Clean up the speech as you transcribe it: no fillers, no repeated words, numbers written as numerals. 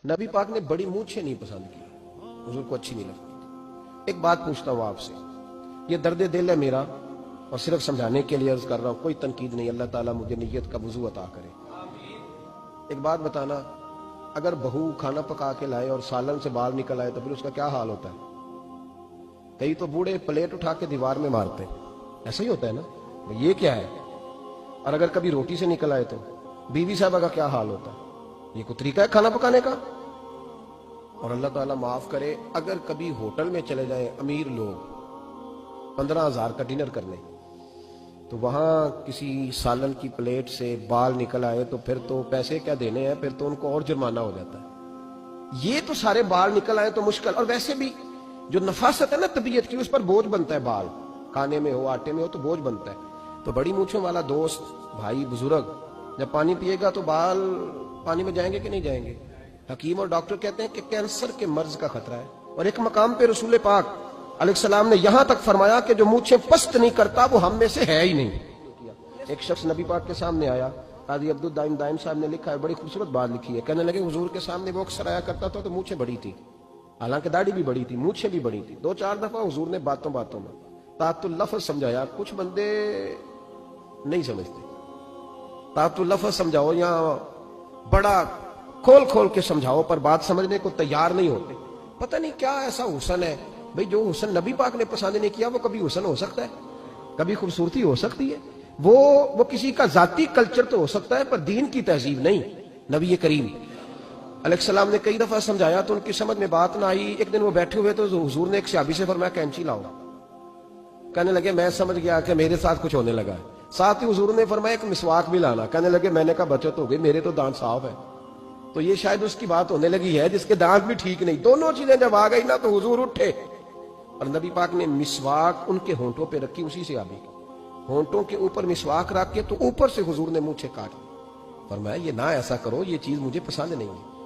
نبی پاک نے بڑی مونچھیں نہیں پسند کی، حضور کو اچھی نہیں لگتی۔ ایک بات پوچھتا ہوں آپ سے، یہ درد دل ہے میرا اور صرف سمجھانے کے لیے عرض کر رہا ہوں، کوئی تنقید نہیں، اللہ تعالیٰ مجھے نیت کا وضو عطا کرے۔ ایک بات بتانا، اگر بہو کھانا پکا کے لائے اور سالن سے بال نکل آئے تو پھر اس کا کیا حال ہوتا ہے؟ کئی تو بوڑھے پلیٹ اٹھا کے دیوار میں مارتے ہیں، ایسا ہی ہوتا ہے نا، یہ کیا ہے؟ اور اگر کبھی روٹی سے نکل آئے تو بیوی صاحبہ کا کیا حال ہوتا ہے؟ یہ کوئی طریقہ ہے کھانا پکانے کا؟ اور اللہ تعالیٰ معاف کرے، اگر کبھی ہوٹل میں چلے جائیں امیر لوگ 15,000 کا ڈنر کرنے، تو وہاں کسی سالن کی پلیٹ سے بال نکل آئے تو پھر تو پیسے کیا دینے ہیں، پھر تو ان کو اور جرمانہ ہو جاتا ہے۔ یہ تو سارے بال نکل آئے تو مشکل، اور ویسے بھی جو نفاست ہے نا طبیعت کی، اس پر بوجھ بنتا ہے، بال کھانے میں ہو آٹے میں ہو تو بوجھ بنتا ہے۔ تو بڑی مونچھوں والا دوست بھائی بزرگ جب پانی پیے گا تو بال پانی میں جائیں گے کہ نہیں جائیں گے؟ حکیم اور ڈاکٹر کہتے ہیں کہ کینسر کے مرض کا خطرہ ہے، اور ایک مقام پہ رسول پاک علیہ السلام نے یہاں تک فرمایا کہ جو مونچھیں پست نہیں کرتا وہ ہم میں سے ہے ہی نہیں۔ ایک شخص نبی پاک کے سامنے آیا، قاضی عبد الدائم دائم صاحب نے لکھا ہے، بڑی خوبصورت بات لکھی ہے، کہنے لگے حضور کے سامنے وہ اکثر آیا کرتا تھا تو مونچھیں بڑی تھی، حالانکہ داڑھی بھی بڑی تھی، مونچھیں بھی بڑی تھی۔ 2-4 دفعہ حضور نے باتوں باتوں میں طاعت اللفظ سمجھایا، کچھ بندے نہیں سمجھتے، طاعت اللفظ سمجھاؤ یا بڑا کھول کھول کے سمجھاؤ پر بات سمجھنے کو تیار نہیں ہوتے۔ پتہ نہیں کیا ایسا حسن ہے بھئی، جو حسن نبی پاک نے پسند نہیں کیا وہ کبھی حسن ہو سکتا ہے، کبھی خوبصورتی ہو سکتی ہے، وہ کسی کا ذاتی کلچر تو ہو سکتا ہے پر دین کی تہذیب نہیں۔ نبی کریم علیہ السلام نے کئی دفعہ سمجھایا تو ان کی سمجھ میں بات نہ آئی۔ ایک دن وہ بیٹھے ہوئے تو حضور نے ایک صحابی سے فرمایا کینچی لاؤ، کہنے لگے میں سمجھ گیا کہ میرے ساتھ کچھ ہونے لگا ہے۔ ساتھ ہی حضور نے فرمایا ایک مسواک بھی لانا، کہنے لگے میں نے کہا بچت ہو گئی، میرے تو دانت صاف ہے، تو یہ شاید اس کی بات ہونے لگی ہے جس کے دانت بھی ٹھیک نہیں۔ دونوں چیزیں جب آ گئی نا تو حضور اٹھے اور نبی پاک نے مسواک ان کے ہونٹوں پہ رکھی، اسی سے آبی ہونٹوں کے اوپر مسواک رکھ کے تو اوپر سے حضور نے مونچھیں کاٹ لی، فرمایا یہ نہ ایسا کرو، یہ چیز مجھے پسند نہیں ہے۔